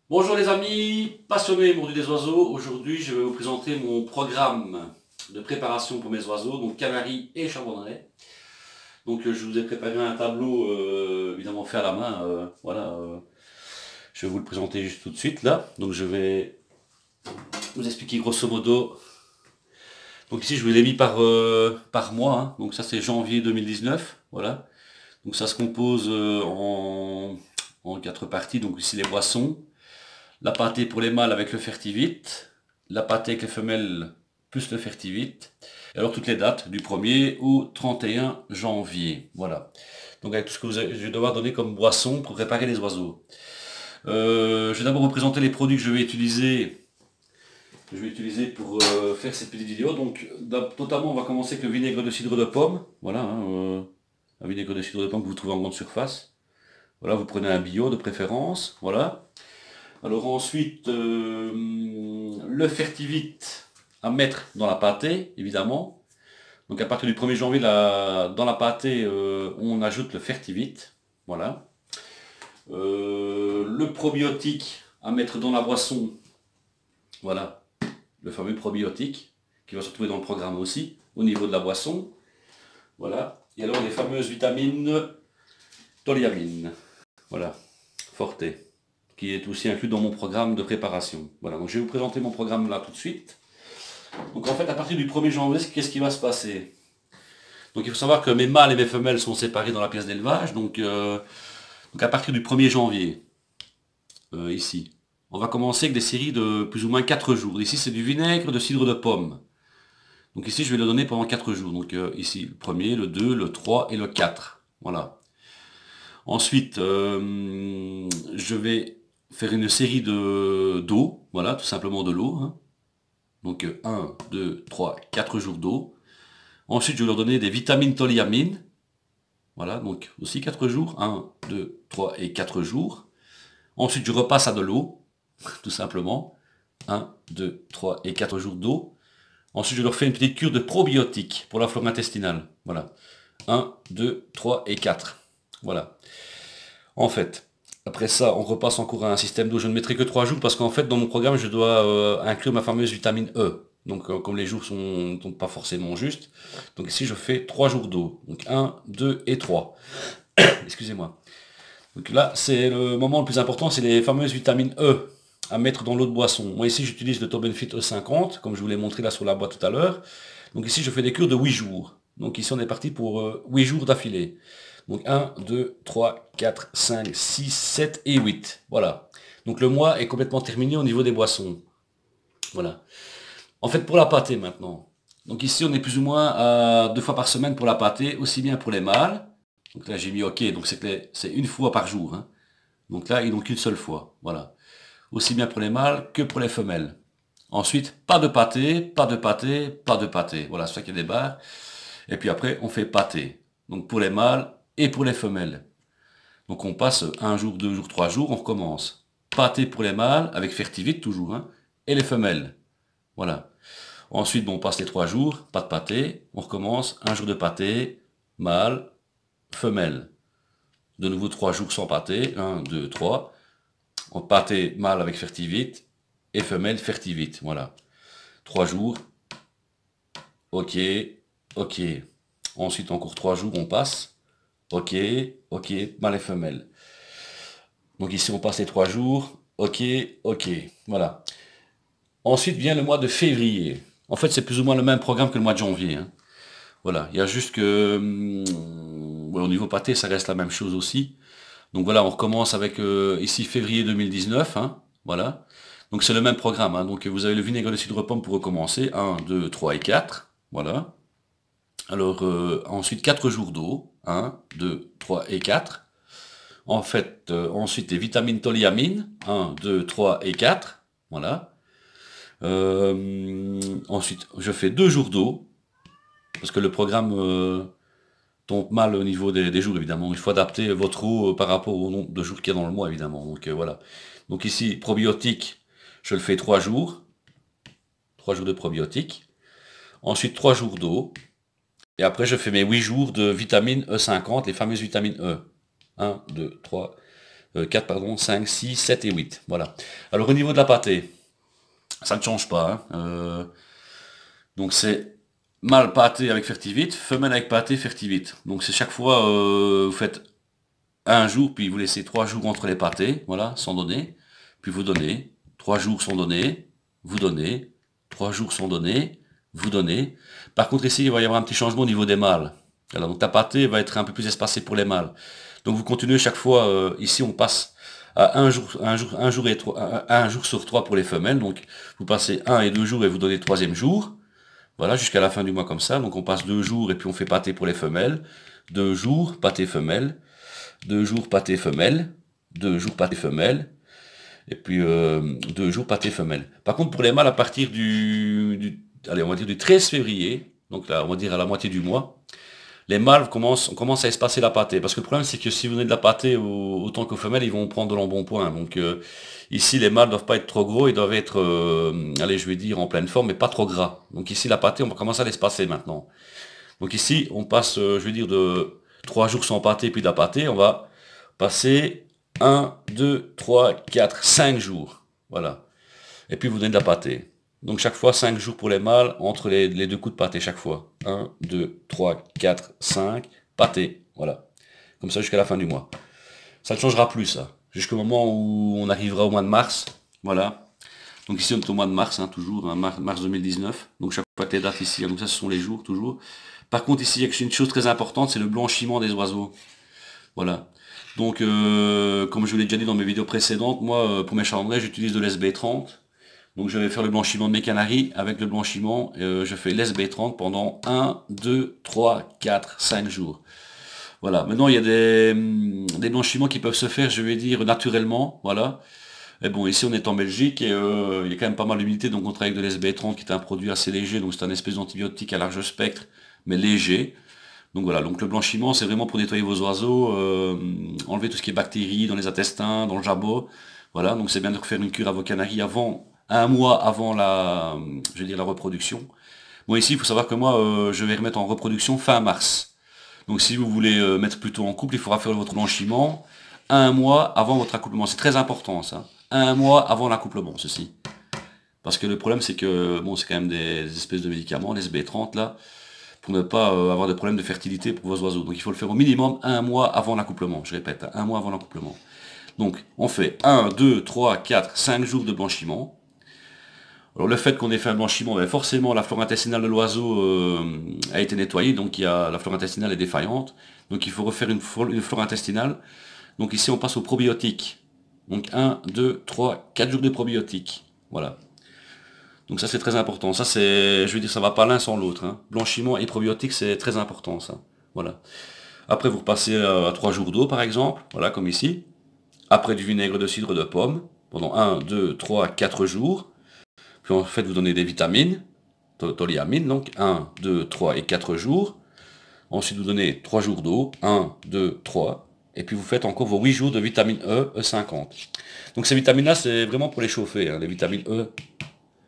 Bonjour les amis, passionnés et mordus des oiseaux. Aujourd'hui, je vais vous présenter mon programme de préparation pour mes oiseaux, donc canaris et charbonnerets. Donc je vous ai préparé un tableau évidemment fait à la main. Je vais vous le présenter juste tout de suite là. Donc je vais vous expliquer grosso modo. Donc ici je vous l'ai mis par mois, hein. Donc ça c'est janvier 2019. Voilà. Donc ça se compose en 4 parties. Donc ici les boissons. La pâtée pour les mâles avec le fertivite, la pâtée avec les femelles plus le fertivite. Et alors toutes les dates du 1er au 31 janvier. Voilà. Donc avec tout ce que je vais devoir donner comme boisson pour préparer les oiseaux. Je vais d'abord vous présenter les produits que je vais utiliser. Pour faire cette petite vidéo. Donc notamment on va commencer avec le vinaigre de cidre de pomme. Voilà, un vinaigre de cidre de pomme que vous trouvez en grande surface. Voilà, vous prenez un bio de préférence. Voilà. Alors ensuite, le fertivite à mettre dans la pâtée, évidemment. Donc à partir du 1er janvier, dans la pâtée, on ajoute le fertivite. Voilà. Le probiotique à mettre dans la boisson. Voilà. Le fameux probiotique qui va se retrouver dans le programme aussi, au niveau de la boisson. Voilà. Et alors les fameuses vitamines toliamine. Voilà. Forte, qui est aussi inclus dans mon programme de préparation. Voilà, donc je vais vous présenter mon programme là tout de suite. Donc en fait, à partir du 1er janvier, qu'est-ce qui va se passer? Donc il faut savoir que mes mâles et mes femelles sont séparés dans la pièce d'élevage. Donc à partir du 1er janvier, ici, on va commencer avec des séries de plus ou moins 4 jours. Ici, c'est du vinaigre de cidre de pomme. Donc ici, je vais le donner pendant 4 jours. Donc ici, le 1er, le 2, le 3 et le 4. Voilà. Ensuite, je vais faire une série d'eau, voilà, tout simplement de l'eau. Hein. Donc 1, 2, 3, 4 jours d'eau. Ensuite, je vais leur donner des vitamines toliamine. Voilà, donc aussi 4 jours. 1, 2, 3 et 4 jours. Ensuite, je repasse à de l'eau, tout simplement. 1, 2, 3 et 4 jours d'eau. Ensuite, je leur fais une petite cure de probiotiques pour la flore intestinale. Voilà. 1, 2, 3 et 4. Voilà. En fait, après ça, on repasse encore à un système d'eau. Je ne mettrai que 3 jours parce qu'en fait, dans mon programme, je dois inclure ma fameuse vitamine E. Donc, comme les jours sont pas forcément justes, donc ici, je fais 3 jours d'eau. Donc, 1, 2 et 3. Excusez-moi. Donc là, c'est le moment le plus important, c'est les fameuses vitamines E à mettre dans l'eau de boisson. Moi, ici, j'utilise le Top Benefit E50, comme je vous l'ai montré là sur la boîte tout à l'heure. Donc ici, je fais des cures de 8 jours. Donc ici, on est parti pour 8 jours d'affilée. Donc 1, 2, 3, 4, 5, 6, 7 et 8. Voilà. Donc le mois est complètement terminé au niveau des boissons. Voilà. En fait, pour la pâtée maintenant. Donc ici, on est plus ou moins à 2 fois par semaine pour la pâtée, aussi bien pour les mâles. Donc là, j'ai mis OK, donc c'est une fois par jour. Hein. Donc là, ils n'ont qu'une seule fois. Voilà. Aussi bien pour les mâles que pour les femelles. Ensuite, pas de pâté, pas de pâté, pas de pâté. Voilà, c'est ça qu'il y a des barres. Et puis après, on fait pâté. Donc pour les mâles et pour les femelles. Donc on passe 1 jour, 2 jours, 3 jours, on recommence. Pâté pour les mâles, avec fertivite toujours, hein, et les femelles. Voilà. Ensuite, bon, on passe les 3 jours, pas de pâté, on recommence, 1 jour de pâté, mâle, femelle. De nouveau 3 jours sans pâté, 1, 2, 3. On pâté mâle avec fertivite, et femelle fertivite, voilà. 3 jours, ok, ok. Ensuite, encore 3 jours, on passe, ok, ok, mâle et femelle. Donc ici, on passe les 3 jours. Ok, ok. Voilà. Ensuite vient le mois de février. En fait, c'est plus ou moins le même programme que le mois de janvier. Hein. Voilà. Il y a juste que ouais, au niveau pâté, ça reste la même chose aussi. Donc voilà, on recommence avec ici février 2019. Hein. Voilà. Donc c'est le même programme. Hein. Donc vous avez le vinaigre de cidre de pomme pour recommencer. 1, 2, 3 et 4. Voilà. Alors ensuite 4 jours d'eau. 1, 2, 3 et 4. En fait, ensuite, les vitamines toliamine, 1, 2, 3 et 4. Voilà. Ensuite, je fais 2 jours d'eau, parce que le programme tombe mal au niveau des jours, évidemment. Il faut adapter votre eau par rapport au nombre de jours qu'il y a dans le mois, évidemment. Donc voilà. Donc ici, probiotique, je le fais 3 jours. 3 jours de probiotique. Ensuite, 3 jours d'eau. Et après, je fais mes 8 jours de vitamine E50, les fameuses vitamines E. 1, 2, 3, 4, pardon, 5, 6, 7 et 8. Voilà. Alors au niveau de la pâtée, ça ne change pas. Hein. Donc c'est mâle pâté avec fertivite, femelle avec pâté fertivite. Donc c'est chaque fois, vous faites un jour, puis vous laissez 3 jours entre les pâtés, voilà, sans donner. Puis vous donnez, 3 jours sans donner, vous donnez, 3 jours sans donner, vous donnez. Par contre ici, il va y avoir un petit changement au niveau des mâles. Alors, donc ta pâtée va être un peu plus espacée pour les mâles. Donc vous continuez chaque fois, ici on passe à un jour sur 3 pour les femelles. Donc vous passez 1 et 2 jours et vous donnez le 3e jour. Voilà, jusqu'à la fin du mois comme ça. Donc on passe 2 jours et puis on fait pâté pour les femelles. 2 jours, pâté femelle. 2 jours pâté femelle. 2 jours pâté femelle. Et puis 2 jours pâté femelle. Par contre pour les mâles à partir allez, on va dire du 13 février, donc là on va dire à la moitié du mois, les mâles on commence à espacer la pâtée. Parce que le problème c'est que si vous donnez de la pâtée autant qu'aux femelles, ils vont prendre de l'embonpoint. Donc ici les mâles ne doivent pas être trop gros, ils doivent être, allez je vais dire en pleine forme, mais pas trop gras. Donc ici la pâtée on va commencer à l'espacer maintenant. Donc ici on passe, je vais dire de 3 jours sans pâtée puis de la pâtée, on va passer 1, 2, 3, 4, 5 jours. Voilà. Et puis vous donnez de la pâtée. Donc chaque fois 5 jours pour les mâles, entre les 2 coups de pâté chaque fois. 1, 2, 3, 4, 5, pâté. Voilà. Comme ça jusqu'à la fin du mois. Ça ne changera plus ça. Jusqu'au moment où on arrivera au mois de mars. Voilà. Donc ici on est au mois de mars, hein, toujours, hein, mars 2019. Donc chaque fois que les dates ici, donc ça ce sont les jours toujours. Par contre ici il y a une chose très importante, c'est le blanchiment des oiseaux. Voilà. Donc, comme je vous l'ai déjà dit dans mes vidéos précédentes, moi, pour mes chalandrées, j'utilise de l'SB30. Donc, je vais faire le blanchiment de mes canaris. Avec le blanchiment, je fais l'SB30 pendant 1, 2, 3, 4, 5 jours. Voilà. Maintenant, il y a des blanchiments qui peuvent se faire, je vais dire, naturellement. Voilà. Et bon, ici, on est en Belgique et il y a quand même pas mal d'humidité. Donc, on travaille avec de l'SB30 qui est un produit assez léger. Donc, c'est un espèce d'antibiotique à large spectre, mais léger. Donc voilà, donc le blanchiment, c'est vraiment pour nettoyer vos oiseaux, enlever tout ce qui est bactéries dans les intestins, dans le jabot. Voilà, donc c'est bien de refaire une cure à vos canaris un mois avant je vais dire, la reproduction. Bon, ici, il faut savoir que moi, je vais remettre en reproduction fin mars. Donc si vous voulez mettre plutôt en couple, il faudra faire votre blanchiment un mois avant votre accouplement. C'est très important, ça. Un mois avant l'accouplement, ceci. Parce que le problème, c'est que, bon, c'est quand même des espèces de médicaments, les SB30, là, pour ne pas avoir de problème de fertilité pour vos oiseaux. Donc il faut le faire au minimum un mois avant l'accouplement. Je répète, un mois avant l'accouplement. Donc on fait 1, 2, 3, 4, 5 jours de blanchiment. Alors le fait qu'on ait fait un blanchiment, ben forcément la flore intestinale de l'oiseau a été nettoyée, donc la flore intestinale est défaillante. Donc il faut refaire une flore intestinale. Donc ici on passe au probiotique. Donc 1, 2, 3, 4 jours de probiotique. Voilà. Donc ça c'est très important. Ça c'est, je veux dire, ça va pas l'un sans l'autre. Hein. Blanchiment et probiotiques c'est très important ça. Voilà. Après vous repassez à 3 jours d'eau par exemple, voilà comme ici. Après du vinaigre de cidre de pomme, pendant 1, 2, 3, 4 jours. Puis en fait vous donnez des vitamines, toliamine, donc 1, 2, 3 et 4 jours. Ensuite vous donnez 3 jours d'eau, 1, 2, 3. Et puis vous faites encore vos 8 jours de vitamine E, E50. Donc ces vitamines là c'est vraiment pour les chauffer, hein, les vitamines E.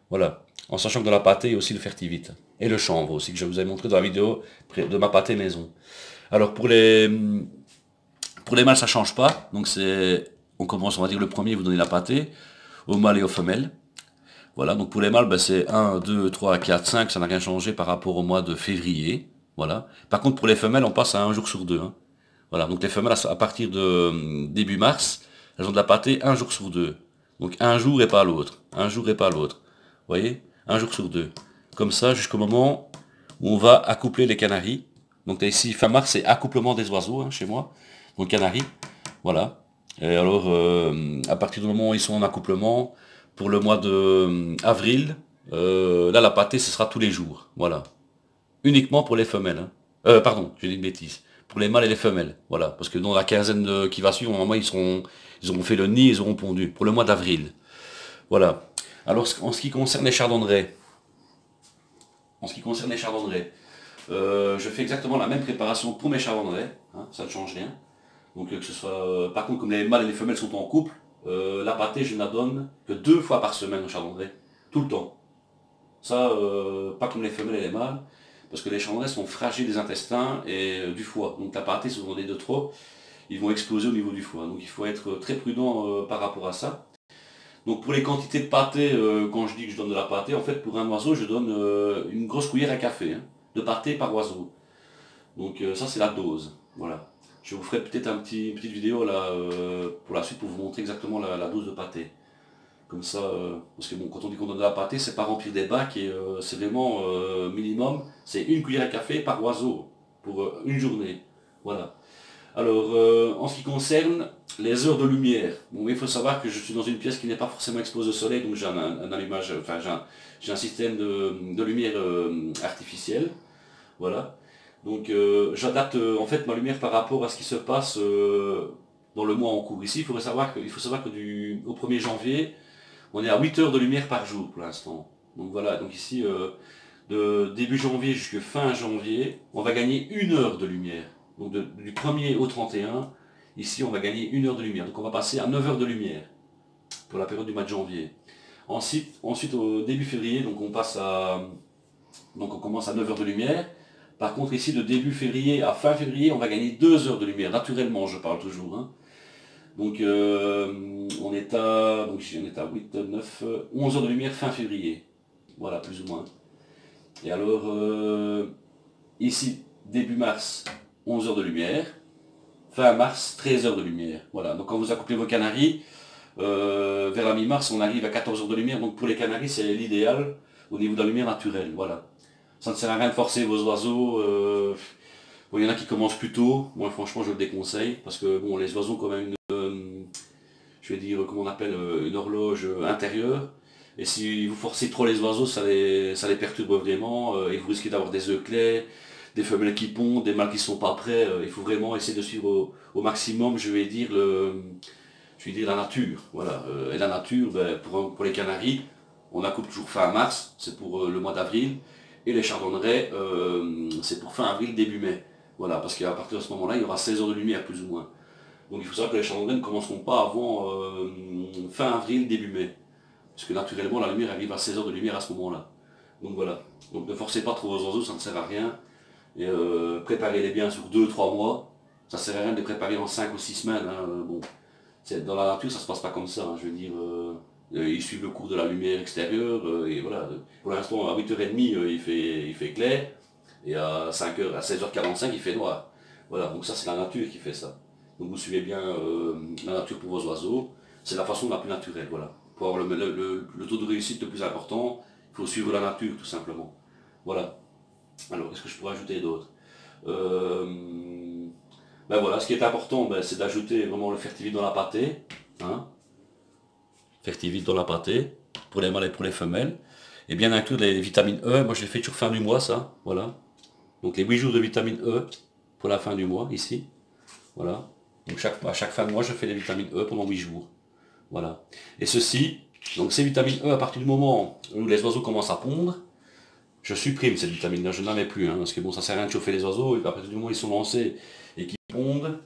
Voilà, en sachant que dans la pâtée, il y a aussi le fertivite. Et le chanvre aussi, que je vous ai montré dans la vidéo de ma pâtée maison. Alors pour les mâles, ça ne change pas. Donc on commence, on va dire le premier, vous donnez la pâtée, aux mâles et aux femelles. Voilà, donc pour les mâles, ben, c'est 1, 2, 3, 4, 5, ça n'a rien changé par rapport au mois de février. Voilà. Par contre, pour les femelles, on passe à 1 jour sur 2. Hein. Voilà, donc les femelles, à partir de début mars, elles ont de la pâtée 1 jour sur 2. Donc un jour et pas l'autre. Un jour et pas l'autre. Vous voyez, 1 jour sur 2. Comme ça, jusqu'au moment où on va accoupler les canaris. Donc ici, fin mars, c'est accouplement des oiseaux, hein, chez moi. Donc canaris, voilà. Et alors, à partir du moment où ils sont en accouplement, pour le mois de avril, là, la pâtée, ce sera tous les jours. Voilà. Uniquement pour les femelles. Hein. Pardon, j'ai dit une bêtise. Pour les mâles et les femelles. Voilà. Parce que dans la quinzaine qui va suivre, normalement, ils auront fait le nid, ils auront pondu. Pour le mois d'avril. Voilà. Alors, en ce qui concerne les chardonnerets, je fais exactement la même préparation pour mes chardonnerets, hein, ça ne change rien. Donc que ce soit, par contre, comme les mâles et les femelles sont en couple, la pâtée, je ne la donne que 2 fois par semaine aux chardonnerets, tout le temps. Ça, pas comme les femelles et les mâles, parce que les chardonnerets sont fragiles des intestins et du foie. Donc la pâtée, si vous en donnez de trop, ils vont exploser au niveau du foie. Donc il faut être très prudent par rapport à ça. Donc pour les quantités de pâté, quand je dis que je donne de la pâté, en fait pour un oiseau je donne une grosse cuillère à café hein, de pâté par oiseau. Donc ça c'est la dose. Voilà. Je vous ferai peut-être une petite vidéo là pour la suite pour vous montrer exactement la dose de pâté. Comme ça, parce que bon, quand on dit qu'on donne de la pâté, c'est pas remplir des bacs et c'est vraiment minimum, c'est une cuillère à café par oiseau pour une journée. Voilà. Alors, en ce qui concerne les heures de lumière, bon, il faut savoir que je suis dans une pièce qui n'est pas forcément exposée au soleil, donc j'ai un allumage, enfin j'ai un système de lumière artificielle. Voilà. Donc j'adapte en fait ma lumière par rapport à ce qui se passe dans le mois en cours. Ici, il faut savoir que au 1er janvier, on est à 8 heures de lumière par jour pour l'instant. Donc voilà, donc ici, de début janvier jusqu'à fin janvier, on va gagner 1 heure de lumière. Donc du 1er au 31, ici on va gagner 1 heure de lumière. Donc on va passer à 9 heures de lumière pour la période du mois de janvier. Ensuite au début février, donc on commence à 9 heures de lumière. Par contre ici de début février à fin février, on va gagner 2 heures de lumière, naturellement je parle toujours. Hein. Donc on est à 8, 9, 11 heures de lumière fin février. Voilà, plus ou moins. Et alors ici, début mars, 11 heures de lumière. Fin mars, 13 heures de lumière. Voilà, donc quand vous accouplez vos canaris, vers la mi-mars, on arrive à 14 heures de lumière. Donc pour les canaris, c'est l'idéal au niveau de la lumière naturelle. Voilà. Ça ne sert à rien de forcer vos oiseaux. Bon, il y en a qui commencent plus tôt. Moi, franchement, je le déconseille. Parce que bon, les oiseaux ont quand même je vais dire, comment on appelle, une horloge intérieure. Et si vous forcez trop les oiseaux, ça les perturbe vraiment. Et vous risquez d'avoir des œufs clairs, des femelles qui pondent, des mâles qui ne sont pas prêts. Il faut vraiment essayer de suivre au maximum, je vais dire, la nature. Voilà. Et la nature, ben, pour les canaris, on accouple toujours fin mars, c'est pour le mois d'avril. Et les chardonnerets, c'est pour fin avril, début mai. Voilà, parce qu'à partir de ce moment-là, il y aura 16 heures de lumière, plus ou moins. Donc il faut savoir que les chardonnerets ne commenceront pas avant fin avril, début mai. Parce que naturellement, la lumière arrive à 16 heures de lumière à ce moment-là. Donc voilà. Donc ne forcez pas trop vos oiseaux, ça ne sert à rien. Et préparez-les bien sur 2-3 mois. Ça ne sert à rien de les préparer en 5 ou 6 semaines. Hein. Bon, dans la nature, ça ne se passe pas comme ça. Hein. Je veux dire, ils suivent le cours de la lumière extérieure. Et voilà. Pour l'instant, à 8h30, il fait clair. Et à 5h, à 16h45, il fait noir. Voilà, donc ça c'est la nature qui fait ça. Donc vous suivez bien la nature pour vos oiseaux. C'est la façon la plus naturelle, voilà. Pour avoir le taux de réussite le plus important, il faut suivre la nature tout simplement. Voilà. Alors qu'est-ce que je pourrais ajouter d'autre ben voilà, ce qui est important, ben, c'est d'ajouter vraiment le fertivite dans la pâtée. Hein. Fertivite dans la pâtée, pour les mâles et pour les femelles. Et bien inclure les vitamines E, moi je les fais toujours fin du mois ça, voilà. Donc les 8 jours de vitamine E pour la fin du mois, ici. Voilà. Donc à chaque fin de mois, je fais des vitamines E pendant 8 jours. Voilà. Et ceci, donc ces vitamines E, à partir du moment où les oiseaux commencent à pondre, je supprime cette vitamine-là, je n'en mets plus, hein, parce que bon, ça sert à rien de chauffer les oiseaux, et à partir du moment où ils sont lancés et qu'ils pondent,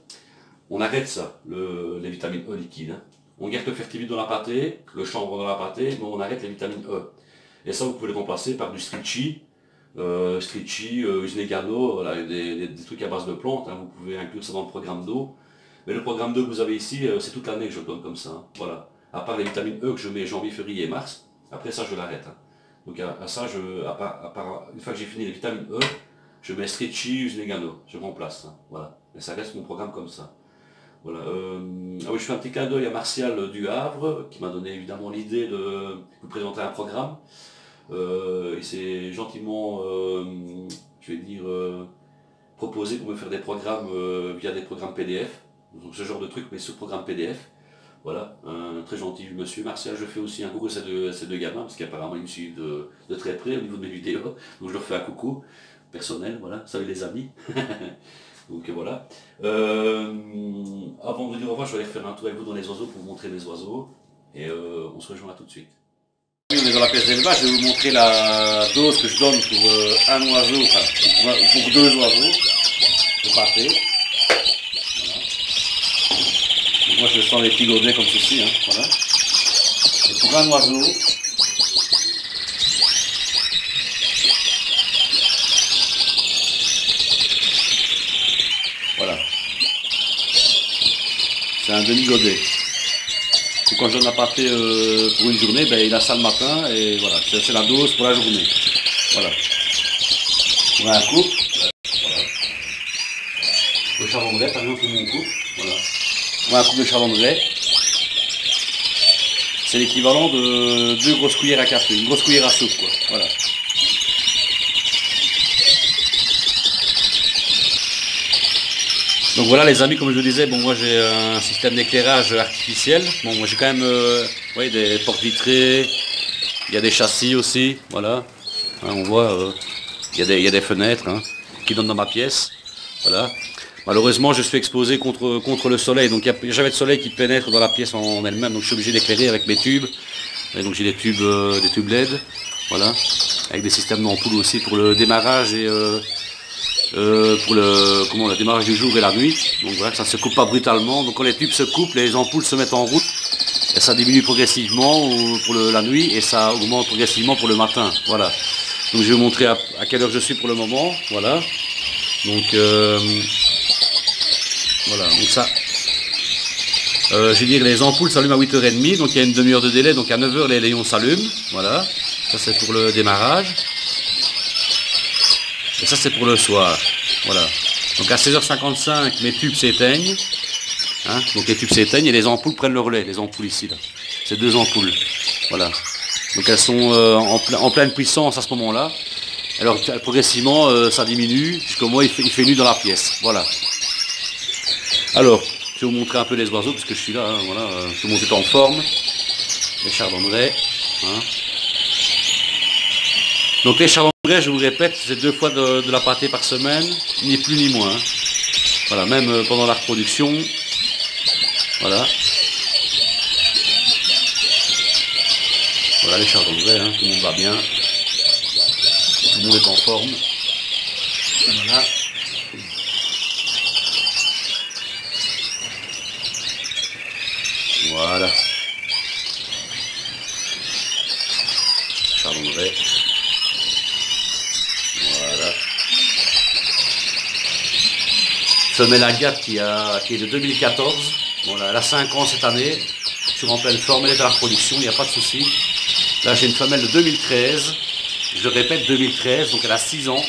on arrête ça, les vitamines E liquides. Hein. On garde le fertivite dans la pâtée, le chanvre dans la pâtée, mais on arrête les vitamines E. Et ça, vous pouvez le remplacer par du stretchy, Usnegano, voilà, des trucs à base de plantes, hein, vous pouvez inclure ça dans le programme d'eau. Mais le programme d'eau que vous avez ici, c'est toute l'année que je donne comme ça. Hein, voilà. À part les vitamines E que je mets janvier, février et mars, après ça je l'arrête. Hein. Donc à ça, une fois que j'ai fini les vitamines E, je mets Stretchy, Usnegano, je remplace. Hein, voilà. Et ça reste mon programme comme ça. Voilà. Ah oui, je fais un petit clin d'œil à Martial du Havre, qui m'a donné évidemment l'idée de vous présenter un programme. Il s'est gentiment, je vais dire, proposé pour me faire des programmes via des programmes PDF. Donc ce genre de truc, mais ce programme PDF. Voilà, un très gentil monsieur. Martial, je fais aussi un coucou à ces deux gamins, parce qu'apparemment ils me suivent de très près au niveau de mes vidéos. Donc je leur fais un coucou personnel, voilà, salut les amis. Donc voilà. Avant de vous dire au revoir, je vais aller faire un tour avec vous dans les oiseaux pour vous montrer mes oiseaux. Et on se rejoint là tout de suite. On est dans la pièce d'élevage, je vais vous montrer la dose que je donne pour un oiseau, enfin pour 2 oiseaux de pâté. Voilà. Donc moi je sens les petits godets comme ceci, hein, voilà. Et pour un oiseau, voilà. demi-godet. Et quand je donne la pâtée pour une journée, ben, il a ça le matin et voilà, c'est la dose pour la journée. Voilà. On a un couple. Voilà. Le chavandrais, par exemple, c'est mon couple. Voilà. On a un couple de chavandrais. C'est l'équivalent de 2 grosses cuillères à café, une grosse cuillère à soupe, quoi. Voilà. Donc voilà les amis, comme je vous disais, bon moi j'ai un système d'éclairage artificiel. Bon moi j'ai quand même des portes vitrées, il y a des châssis aussi, voilà. Hein, on voit, il y a des fenêtres qui donnent dans ma pièce. Voilà. Malheureusement je suis exposé contre le soleil, donc il n'y a jamais de soleil qui pénètre dans la pièce en elle-même, donc je suis obligé d'éclairer avec mes tubes. Et donc j'ai des tubes LED, voilà, avec des systèmes d'ampoules aussi pour le démarrage et pour le démarrage du jour et la nuit. Donc voilà, ça ne se coupe pas brutalement. Donc quand les tubes se coupent, les ampoules se mettent en route et ça diminue progressivement pour la nuit et ça augmente progressivement pour le matin. Voilà. Donc je vais vous montrer à quelle heure je suis pour le moment. Voilà. Donc voilà. Donc ça. Je vais dire les ampoules s'allument à 8h30. Donc il y a une demi-heure de délai. Donc à 9h les rayons s'allument. Voilà. Ça c'est pour le démarrage. Et ça c'est pour le soir, voilà. Donc à 16h55 mes tubes s'éteignent, donc les tubes s'éteignent et les ampoules prennent le relais, les ampoules ici là. C'est 2 ampoules, voilà. Donc elles sont en pleine puissance à ce moment-là. Alors progressivement ça diminue jusqu'au moment où il fait nuit dans la pièce, voilà. Alors je vais vous montrer un peu les oiseaux parce que je suis là, voilà. Tout le monde est en forme, les chardonnerets. Donc les chardonnerets, je vous répète, c'est 2 fois de la pâtée par semaine, ni plus ni moins. Voilà, même pendant la reproduction. Voilà. Voilà les chardonnerets, tout le monde va bien. Tout le monde est en forme. Voilà. Voilà. Chardonneret. Voilà. Femelle agate qui est de 2014. Bon, là, elle a 5 ans cette année. Je suis en pleine forme, elle est à la reproduction, il n'y a pas de souci. Là j'ai une femelle de 2013. Je répète 2013, donc elle a 6 ans.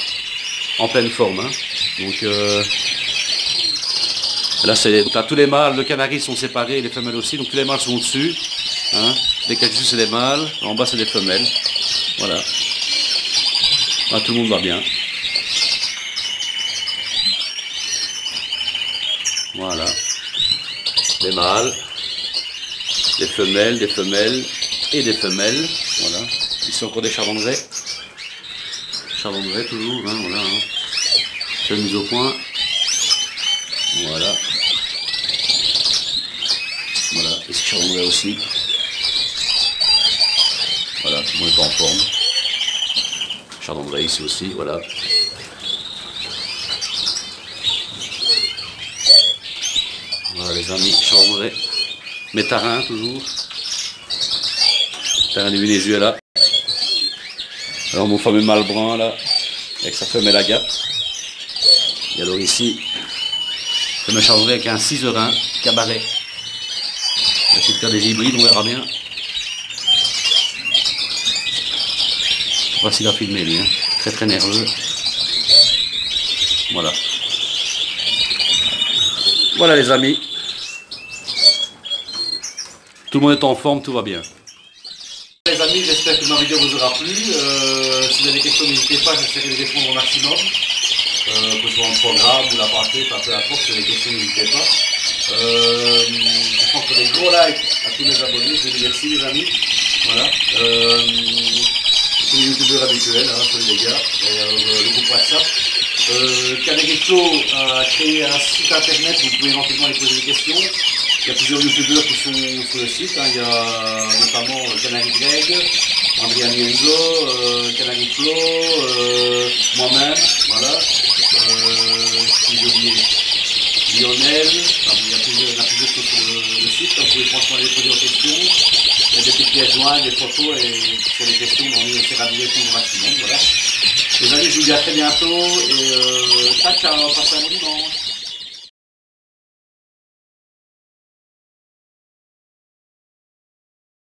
En pleine forme. Donc là c'est tous les mâles, le canari sont séparés, les femelles aussi, donc tous les mâles sont au-dessus. Les dessus c'est des mâles, en bas c'est des femelles. Voilà. Là, tout le monde va bien. Voilà. Des mâles, des femelles et des femelles. Voilà. Ici encore des chardonnerets. Chardonnerets toujours, voilà. C'est mise au point. Voilà. Voilà. Et ces chardonnerets aussi. Voilà, tout le monde est en forme. Chardonneret ici aussi, voilà. Voilà les amis, chardonneret. Mes tarins toujours. Tarin du Venezuela. Alors mon fameux mâle brun là, avec sa femelle agate. Et alors ici, je me chardonneret avec un ciserin cabaret. Je vais essayer de faire des hybrides, on verra bien. Voici la filmé lui, très très nerveux. Voilà. Voilà les amis. Tout le monde est en forme, tout va bien. Les amis, j'espère que ma vidéo vous aura plu. Si vous avez des questions, n'hésitez pas, j'essaierai de répondre au maximum. Que ce soit en programme ou la pâtée, peu importe, si vous avez des questions, n'hésitez pas. Je prends des gros likes à tous mes abonnés, je vous remercie les amis. Voilà. Les youtubeurs habituels, les gars, et le groupe WhatsApp. Canariclo a créé un site internet où vous pouvez éventuellement les poser des questions. Il y a plusieurs youtubeurs qui sont sur le site, il y a notamment Canary Greg, Andrea Mienzo, Canariclo, moi-même, voilà. Si j'ai oublié Lionel, il y a plusieurs choses sur le site, donc vous pouvez franchement aller poser vos questions. Il y a des petites pièces jointes, des photos et sur les questions, on essaiera de répondre au maximum. Voilà. Les amis, je vous dis à très bientôt et ciao, ciao, passez un bon dimanche.